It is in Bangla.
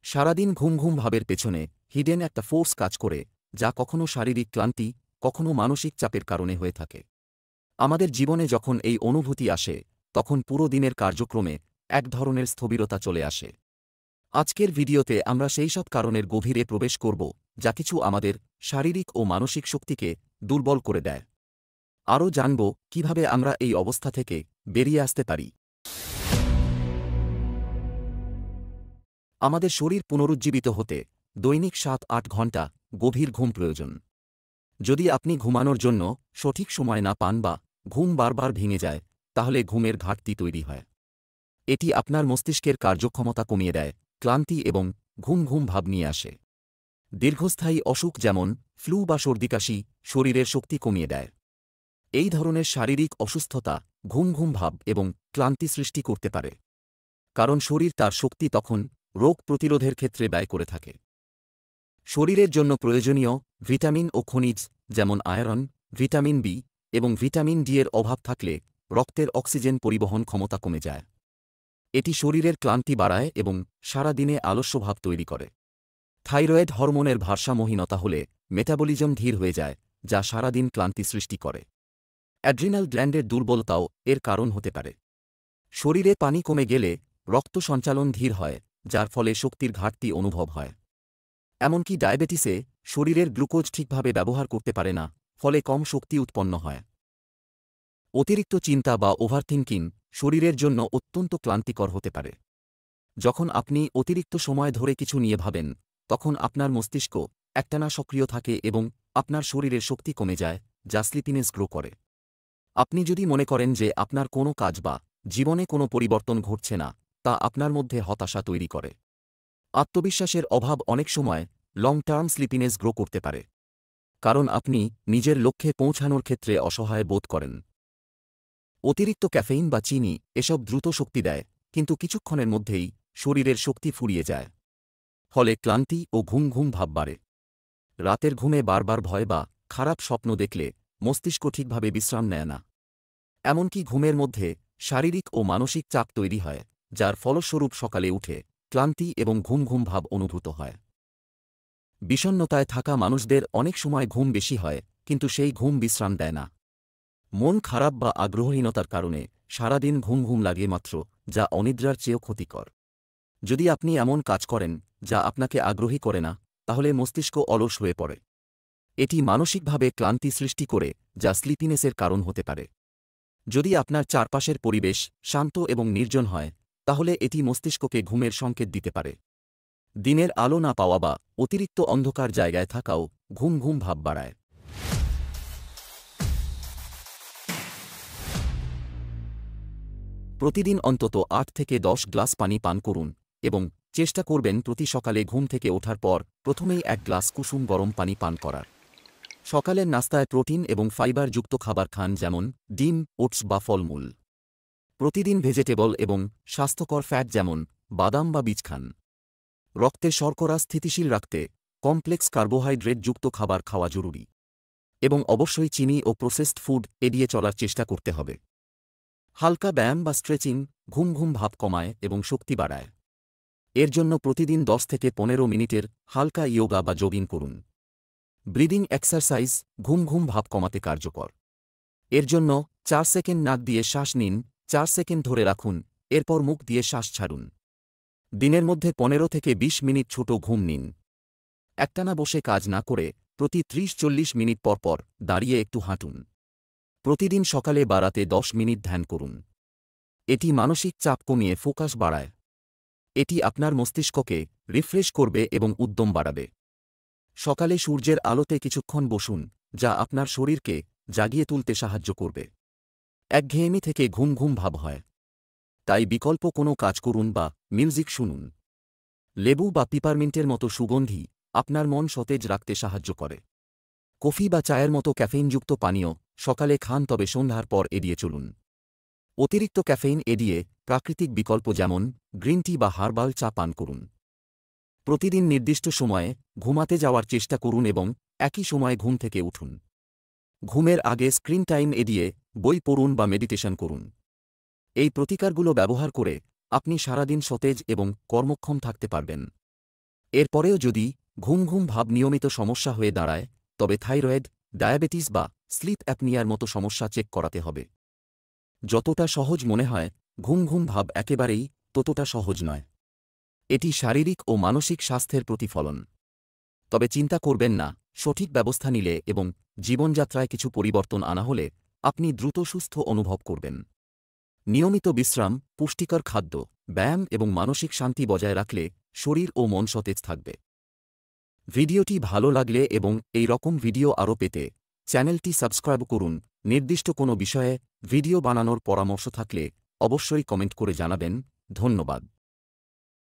সারাদিন ঘুম ঘুম ভাবের পেছনে হিডেন একটা ফোর্স কাজ করে, যা কখনো শারীরিক ক্লান্তি, কখনো মানসিক চাপের কারণে হয়ে থাকে। আমাদের জীবনে যখন এই অনুভূতি আসে, তখন পুরো দিনের কার্যক্রমে এক ধরনের স্থবিরতা চলে আসে। আজকের ভিডিওতে আমরা সেই সব কারণের গভীরে প্রবেশ করব, যা কিছু আমাদের শারীরিক ও মানসিক শক্তিকে দুর্বল করে দেয়। আরও জানব কিভাবে আমরা এই অবস্থা থেকে বেরিয়ে আসতে পারি। আমাদের শরীর পুনরুজ্জীবিত হতে দৈনিক ৭-৮ ঘণ্টা গভীর ঘুম প্রয়োজন। যদি আপনি ঘুমানোর জন্য সঠিক সময় না পান বা ঘুম বারবার ভেঙে যায়, তাহলে ঘুমের ঘাটতি তৈরি হয়। এটি আপনার মস্তিষ্কের কার্যক্ষমতা কমিয়ে দেয়, ক্লান্তি এবং ঘুম ঘুম ভাব নিয়ে আসে। দীর্ঘস্থায়ী অসুখ যেমন ফ্লু বা সর্দিকাশি শরীরের শক্তি কমিয়ে দেয়। এই ধরনের শারীরিক অসুস্থতা ঘুম ঘুম ভাব এবং ক্লান্তি সৃষ্টি করতে পারে, কারণ শরীর তার শক্তি তখন রোগ প্রতিরোধের ক্ষেত্রে ব্যয় করে থাকে। শরীরের জন্য প্রয়োজনীয় ভিটামিন ও খনিজ যেমন আয়রন, ভিটামিন বি এবং ভিটামিন ডি এর অভাব থাকলে রক্তের অক্সিজেন পরিবহন ক্ষমতা কমে যায়। এটি শরীরের ক্লান্তি বাড়ায় এবং সারা দিনে আলস্যভাব তৈরি করে। থাইরয়েড হরমোনের ভারসাম্যহীনতা হলে মেটাবলিজম ধীর হয়ে যায়, যা সারাদিন ক্লান্তি সৃষ্টি করে। অ্যাড্রিনাল গ্ল্যান্ডের দুর্বলতাও এর কারণ হতে পারে। শরীরে পানি কমে গেলে রক্ত সঞ্চালন ধীর হয়, যার ফলে শক্তির ঘাটতি অনুভব হয়। এমনকি ডায়াবেটিসে শরীরের গ্লুকোজ ঠিকভাবে ব্যবহার করতে পারে না, ফলে কম শক্তি উৎপন্ন হয়। অতিরিক্ত চিন্তা বা ওভারথিংকিং শরীরের জন্য অত্যন্ত ক্লান্তিকর হতে পারে। যখন আপনি অতিরিক্ত সময় ধরে কিছু নিয়ে ভাবেন, তখন আপনার মস্তিষ্ক একটানা সক্রিয় থাকে এবং আপনার শরীরের শক্তি কমে যায়, যা স্লিপিনেস গ্রো করে। আপনি যদি মনে করেন যে আপনার কোনো কাজ বা জীবনে কোনো পরিবর্তন ঘটছে না, তা আপনার মধ্যে হতাশা তৈরি করে। আত্মবিশ্বাসের অভাব অনেক সময় লং টার্ম স্লিপিনেস গ্রো করতে পারে, কারণ আপনি নিজের লক্ষ্যে পৌঁছানোর ক্ষেত্রে অসহায় বোধ করেন। অতিরিক্ত ক্যাফেইন বা চিনি এসব দ্রুত শক্তি দেয়, কিন্তু কিছুক্ষণের মধ্যেই শরীরের শক্তি ফুরিয়ে যায়। ফলে ক্লান্তি ও ঘুম ঘুম ভাব বাড়ে। রাতের ঘুমে বারবার ভয় বা খারাপ স্বপ্ন দেখলে মস্তিষ্ক ঠিকভাবে বিশ্রাম নেয় না। এমনকি ঘুমের মধ্যে শারীরিক ও মানসিক চাপ তৈরি হয়, যার ফলস্বরূপ সকালে উঠে ক্লান্তি এবং ঘুম ঘুম ভাব অনুভূত হয়। বিষণ্ণতায় থাকা মানুষদের অনেক সময় ঘুম বেশি হয়, কিন্তু সেই ঘুম বিশ্রাম দেয় না। মন খারাপ বা আগ্রহহীনতার কারণে সারাদিন ঘুম ঘুম লাগে মাত্র, যা অনিদ্রার চেয়েও ক্ষতিকর। যদি আপনি এমন কাজ করেন যা আপনাকে আগ্রহী করে না, তাহলে মস্তিষ্ক অলস হয়ে পড়ে। এটি মানসিকভাবে ক্লান্তি সৃষ্টি করে, যা স্লিপিনেসের কারণ হতে পারে। যদি আপনার চারপাশের পরিবেশ শান্ত এবং নির্জন হয়, তাহলে এটি মস্তিষ্ককে ঘুমের সংকেত দিতে পারে। দিনের আলো না পাওয়া বা অতিরিক্ত অন্ধকার জায়গায় থাকাও ঘুম ঘুম ভাব বাড়ায়। প্রতিদিন অন্তত ৮ থেকে ১০ গ্লাস পানি পান করুন এবং চেষ্টা করবেন প্রতি সকালে ঘুম থেকে ওঠার পর প্রথমেই ১ গ্লাস কুসুম গরম পানি পান করার। সকালের নাস্তায় প্রোটিন এবং ফাইবার যুক্ত খাবার খান, যেমন ডিম, ওটস বা ফলমূল। প্রতিদিন ভেজিটেবল এবং স্বাস্থ্যকর ফ্যাট যেমন বাদাম বা বীজ খান। রক্তের শর্করা স্থিতিশীল রাখতে কমপ্লেক্স কার্বোহাইড্রেট যুক্ত খাবার খাওয়া জরুরি। এবং অবশ্যই চিনি ও প্রসেসড ফুড এড়িয়ে চলার চেষ্টা করতে হবে। হালকা ব্যায়াম বা স্ট্রেচিং ঘুম ঘুম ভাব কমায় এবং শক্তি বাড়ায়। এর জন্য প্রতিদিন ১০ থেকে ১৫ মিনিটের হালকা ইয়োগা বা জগিং করুন। ব্রিদিং এক্সারসাইজ ঘুম ঘুম ভাব কমাতে কার্যকর। এর জন্য ৪ সেকেন্ড নাক দিয়ে শ্বাস নিন, ৪ সেকেন্ড ধরে রাখুন, এরপর মুখ দিয়ে শ্বাস ছাড়ুন। দিনের মধ্যে ১৫ থেকে ২০ মিনিট ছোট ঘুম নিন। একটানা বসে কাজ না করে প্রতি ৩০-৪০ মিনিট পরপর দাঁড়িয়ে একটু হাঁটুন। প্রতিদিন সকালে বা রাতে ১০ মিনিট ধ্যান করুন। এটি মানসিক চাপ কমিয়ে ফোকাস বাড়ায়। এটি আপনার মস্তিষ্ককে রিফ্রেশ করবে এবং উদ্যম বাড়াবে। সকালে সূর্যের আলোতে কিছুক্ষণ বসুন, যা আপনার শরীরকে জাগিয়ে তুলতে সাহায্য করবে। একঘেয়েমি থেকে ঘুম ঘুম ভাব হয়, তাই বিকল্প কোনো কাজ করুন বা মিউজিক শুনুন। লেবু বা পিপারমিন্টের মতো সুগন্ধি আপনার মন সতেজ রাখতে সাহায্য করে। কফি বা চায়ের মতো ক্যাফেইনযুক্ত পানীয় সকালে খান, তবে সন্ধ্যার পর এড়িয়ে চলুন। অতিরিক্ত ক্যাফেইন এড়িয়ে প্রাকৃতিক বিকল্প যেমন গ্রিন টি বা হার্বাল চা পান করুন। প্রতিদিন নির্দিষ্ট সময়ে ঘুমাতে যাওয়ার চেষ্টা করুন এবং একই সময়ে ঘুম থেকে উঠুন। ঘুমের আগে স্ক্রিন টাইম এড়িয়ে বই পড়ুন বা মেডিটেশন করুন। এই প্রতিকারগুলো ব্যবহার করে আপনি সারাদিন সতেজ এবং কর্মক্ষম থাকতে পারবেন। এরপরেও যদি ঘুম ঘুম ভাব নিয়মিত সমস্যা হয়ে দাঁড়ায়, তবে থাইরয়েড, ডায়াবেটিস বা স্লিপ অ্যাপনিয়ার মতো সমস্যা চেক করাতে হবে। যতটা সহজ মনে হয়, ঘুম ঘুম ভাব একেবারেই ততটা সহজ নয়। এটি শারীরিক ও মানসিক স্বাস্থ্যের প্রতিফলন। তবে চিন্তা করবেন না, সঠিক ব্যবস্থা নিলে এবং জীবনযাত্রায় কিছু পরিবর্তন আনা হলে আপনি দ্রুত সুস্থ অনুভব করবেন। নিয়মিত বিশ্রাম, পুষ্টিকর খাদ্য, ব্যায়াম এবং মানসিক শান্তি বজায় রাখলে শরীর ও মন সতেজ থাকবে। ভিডিওটি ভালো লাগলে এবং এই রকম ভিডিও আরও পেতে চ্যানেলটি সাবস্ক্রাইব করুন। নির্দিষ্ট কোনো বিষয়ে ভিডিও বানানোর পরামর্শ থাকলে অবশ্যই কমেন্ট করে জানাবেন। ধন্যবাদ।